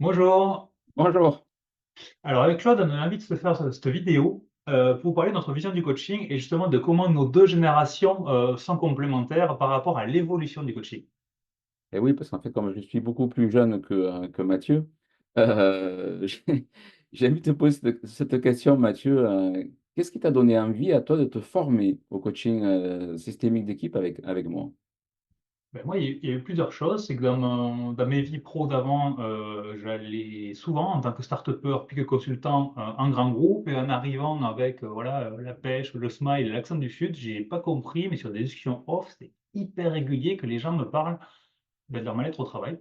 Bonjour. Bonjour. Alors avec Claude, on a envie de se faire cette vidéo pour parler de notre vision du coaching et justement de comment nos deux générations sont complémentaires par rapport à l'évolution du coaching. Et oui, parce qu'en fait, comme je suis beaucoup plus jeune que Mathieu, j'ai j'ai envie de te poser cette question, Mathieu. Qu'est-ce qui t'a donné envie à toi de te former au coaching systémique d'équipe avec moi? Ben, moi, il y a eu plusieurs choses. C'est que dans mes vies pro d'avant, j'allais souvent en tant que start-upper puis que consultant en grand groupe et en arrivant avec voilà, la pêche, le smile et l'accent du sud, j'ai pas compris, mais sur des discussions off, c'était hyper régulier que les gens me parlent de leur mal-être au travail.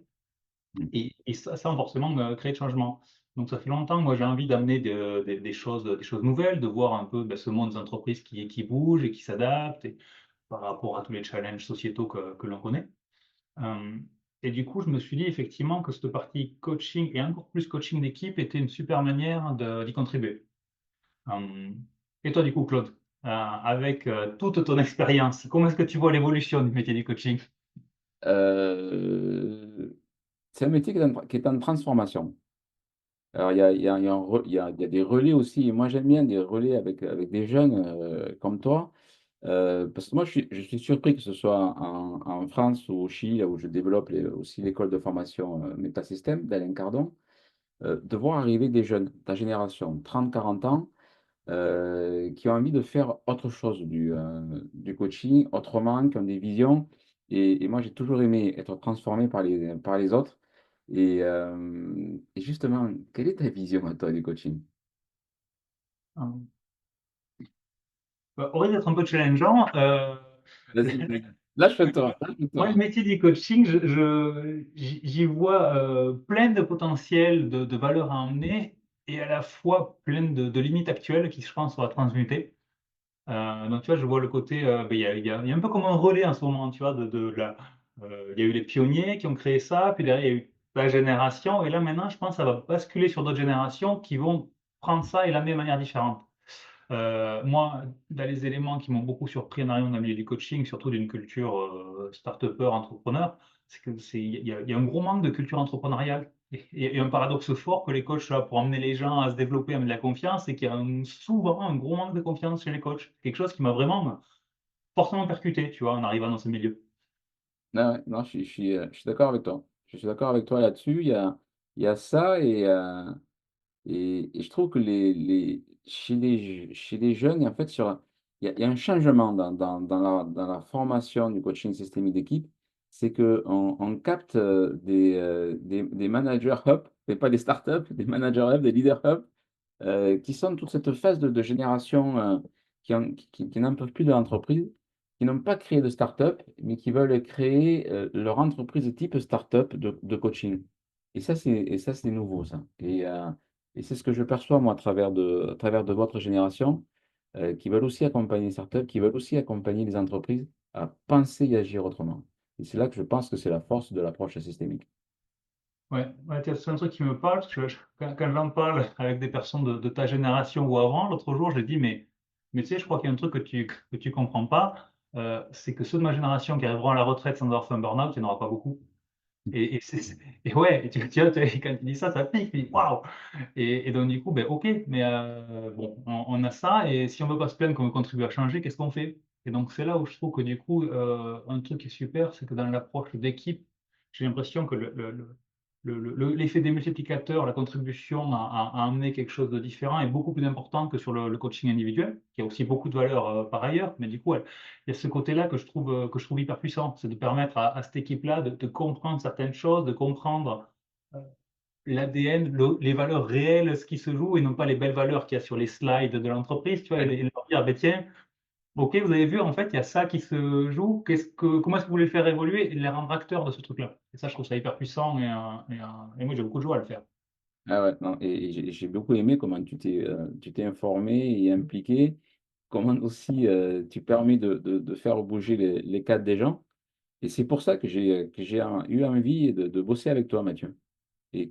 Mm. Et ça, sans forcément créer de changement. Donc ça fait longtemps que moi j'ai envie d'amener des choses nouvelles, de voir un peu ben, ce monde des entreprises qui bouge et qui s'adapte et par rapport à tous les challenges sociétaux que l'on connaît. Euh, et du coup, je me suis dit effectivement que cette partie coaching et encore plus coaching d'équipe était une super manière d'y contribuer. Euh, et toi, du coup, Claude, avec toute ton expérience, comment est-ce que tu vois l'évolution du métier du coaching? Euh, c'est un métier qui est en transformation. Alors, il y a des relais aussi. Et moi, j'aime bien des relais avec des jeunes comme toi. Parce que moi, je suis surpris que ce soit en France ou au Chili, là où je développe aussi l'école de formation Métasystème d'Alain Cardon, de voir arriver des jeunes, ta génération, 30-40 ans, qui ont envie de faire autre chose du coaching, autrement, qui ont des visions. Et moi, j'ai toujours aimé être transformé par les autres. Et justement, quelle est ta vision à toi du coaching? Euh, Au risque d'être un peu challengeant, Vas-y, vas-y. Lâche-toi, moi, lâche-toi. le métier du coaching, j'y vois plein de potentiel, de valeur à emmener et à la fois plein de limites actuelles qui, je pense, sont à transmuter. Donc, tu vois, je vois le côté, ben, il y a un peu comme un relais en ce moment, tu vois, il y a eu les pionniers qui ont créé ça, puis derrière, il y a eu la génération, et là, maintenant, je pense que ça va basculer sur d'autres générations qui vont prendre ça et l'amener de manière différente. Moi, dans les éléments qui m'ont beaucoup surpris en arrivant dans le milieu du coaching, surtout d'une culture start-upper, entrepreneur, il y a un gros manque de culture entrepreneuriale. Et un paradoxe fort que les coachs, là, pour emmener les gens à se développer, à amener de la confiance, c'est qu'il y a souvent un gros manque de confiance chez les coachs. Quelque chose qui m'a vraiment fortement percuté, tu vois, en arrivant dans ce milieu. Ah ouais, non, je suis d'accord avec toi. Je suis d'accord avec toi là-dessus. Il y a ça et je trouve que chez les jeunes, en fait, il y a un changement dans la formation du coaching systémique d'équipe. C'est qu'on capte des managers hub, et pas des startups, des managers hub, des leaders hub, qui sont toute cette phase de génération qui n'en peuvent plus de l'entreprise, qui n'ont pas créé de start-up, mais qui veulent créer leur entreprise type start-up de coaching. Et ça, c'est nouveau, ça. Et c'est ce que je perçois, moi, à travers de votre génération, qui veulent aussi accompagner les startups, qui veulent aussi accompagner les entreprises à penser et agir autrement. Et c'est là que je pense que c'est la force de l'approche systémique. Ouais, ouais, tiens, c'est un truc qui me parle, parce que quand j'en parle avec des personnes de ta génération ou avant, l'autre jour, j'ai dit, mais tu sais, je crois qu'il y a un truc que tu comprends pas, c'est que ceux de ma génération qui arriveront à la retraite sans avoir fait un burn-out, il n'y en aura pas beaucoup. Et ouais, et quand tu dis ça, ça pique, tu dis waouh! Et donc, du coup, ben, ok, mais bon, on a ça, et si on veut pas se plaindre qu'on veut contribuer à changer, qu'est-ce qu'on fait? Et donc, c'est là où je trouve que, du coup, un truc qui est super, c'est que dans l'approche d'équipe, j'ai l'impression que l'effet des multiplicateurs, la contribution à amener quelque chose de différent est beaucoup plus important que sur le coaching individuel, qui a aussi beaucoup de valeur par ailleurs, mais du coup, il y a ce côté-là que je trouve hyper puissant, c'est de permettre à cette équipe-là de comprendre certaines choses, de comprendre euh, l'ADN, les valeurs réelles, ce qui se joue, et non pas les belles valeurs qu'il y a sur les slides de l'entreprise, tu vois, et leur dire, ah ben tiens, ok, vous avez vu, en fait, il y a ça qui se joue, comment est-ce que vous voulez le faire évoluer et les rendre acteurs de ce truc-là? Et ça, je trouve ça hyper puissant, et moi, j'ai beaucoup de joie à le faire. Ah ouais, non, et j'ai beaucoup aimé comment tu t'es informé et impliqué, comment aussi tu permets de faire bouger les cadres des gens. Et c'est pour ça que j'ai eu envie de bosser avec toi, Mathieu. Et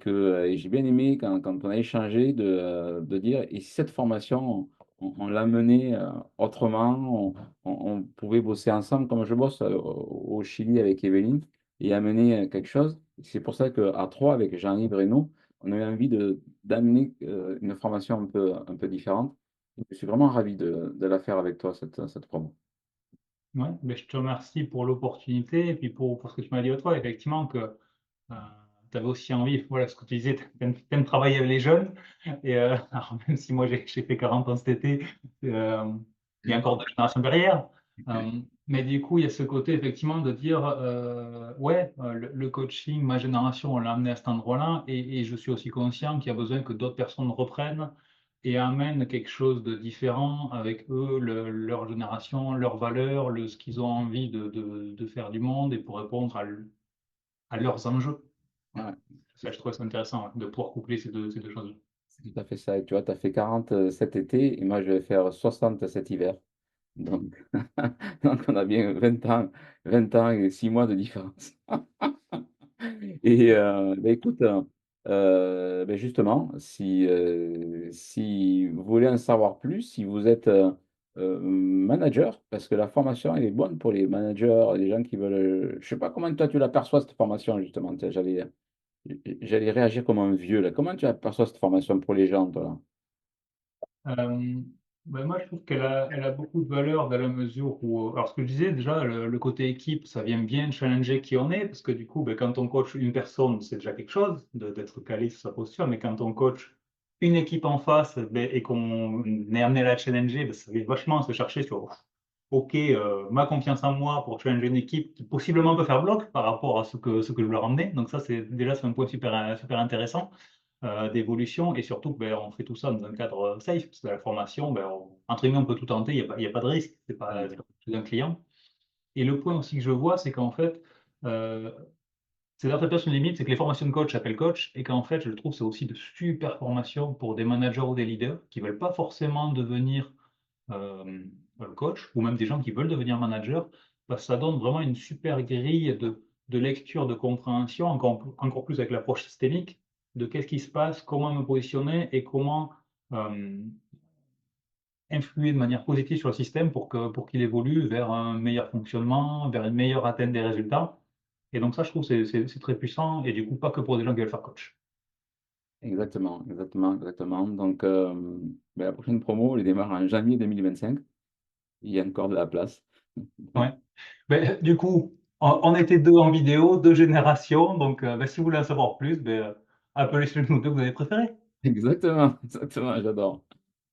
j'ai bien aimé quand on a échangé de dire, et si cette formation, on l'a menée autrement, on pouvait bosser ensemble, comme je bosse au Chili avec Evelyne, et amener quelque chose. C'est pour ça qu'à trois, avec Jean-Yves Reynaud, on a eu envie d'amener une formation un peu différente. Je suis vraiment ravi de la faire avec toi, cette promo. Ouais, mais je te remercie pour l'opportunité et puis pour ce que tu m'as dit l'autre fois, effectivement, que tu avais aussi envie, voilà, ce que tu disais, tu aimes travailler avec les jeunes. Et alors, même si moi j'ai fait 40 ans cet été, euh, il y a encore 2 générations derrière. Mais du coup, il y a ce côté, effectivement, de dire, ouais, le coaching, ma génération, on l'a amené à cet endroit-là, et je suis aussi conscient qu'il y a besoin que d'autres personnes reprennent et amènent quelque chose de différent avec eux, leur génération, leurs valeurs, ce qu'ils ont envie de faire du monde et pour répondre à leurs enjeux. Voilà. Ouais, Ça, je trouve ça intéressant, ouais, de pouvoir coupler ces deux choses. c'est tout à fait ça. Et tu vois, tu as fait 40 cet été et moi, je vais faire 60 cet hiver. Donc, donc on a bien 20 ans et 6 mois de différence. Et écoute, justement, si vous voulez en savoir plus, si vous êtes, manager, parce que la formation, elle est bonne pour les managers, les gens qui veulent, je sais pas comment toi tu l'aperçois cette formation justement? Tiens, j'allais réagir comme un vieux là. Comment tu aperçois cette formation pour les gens, toi, là? Euh, moi, je trouve elle a beaucoup de valeur dans la mesure où, alors ce que je disais déjà, le côté équipe, ça vient bien challenger qui on est, parce que du coup, ben, quand on coach une personne, c'est déjà quelque chose d'être calé sur sa posture, mais quand on coach une équipe en face ben, et qu'on est amené à la challenger, ben, ça vient vachement se chercher sur, OK, ma confiance en moi pour challenger une équipe qui possiblement peut faire bloc par rapport à ce que je leur emmener. Donc ça, c'est un point super intéressant d'évolution et surtout, ben, on fait tout ça dans un cadre safe, parce que la formation, ben, entre guillemets, on peut tout tenter, il y a pas de risque, c'est pas un client. Et le point aussi que je vois, c'est qu'en fait, euh, c'est d'ailleurs peut-être une limite, c'est que les formations de coach s'appellent coach et qu'en fait, je trouve, c'est aussi de super formations pour des managers ou des leaders qui veulent pas forcément devenir euh, coach ou même des gens qui veulent devenir manager, parce que ça donne vraiment une super grille de lecture, de compréhension, encore plus avec l'approche systémique, de qu'est-ce qui se passe, comment me positionner et comment euh, influer de manière positive sur le système pour qu'il évolue vers un meilleur fonctionnement, vers une meilleure atteinte des résultats. Et donc ça, je trouve, c'est très puissant et du coup, pas que pour des gens qui veulent faire coach. Exactement, exactement, exactement. Donc, la prochaine promo, elle démarre en janvier 2025. Il y a encore de la place. Ouais. Ben, du coup, on était deux en vidéo, 2 générations. Donc, ben, si vous voulez en savoir plus, ben, appelez celui de nous deux que vous avez préféré. Exactement, exactement, j'adore.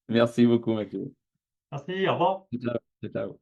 Merci beaucoup, Mathieu. Merci, au revoir. Ciao, ciao.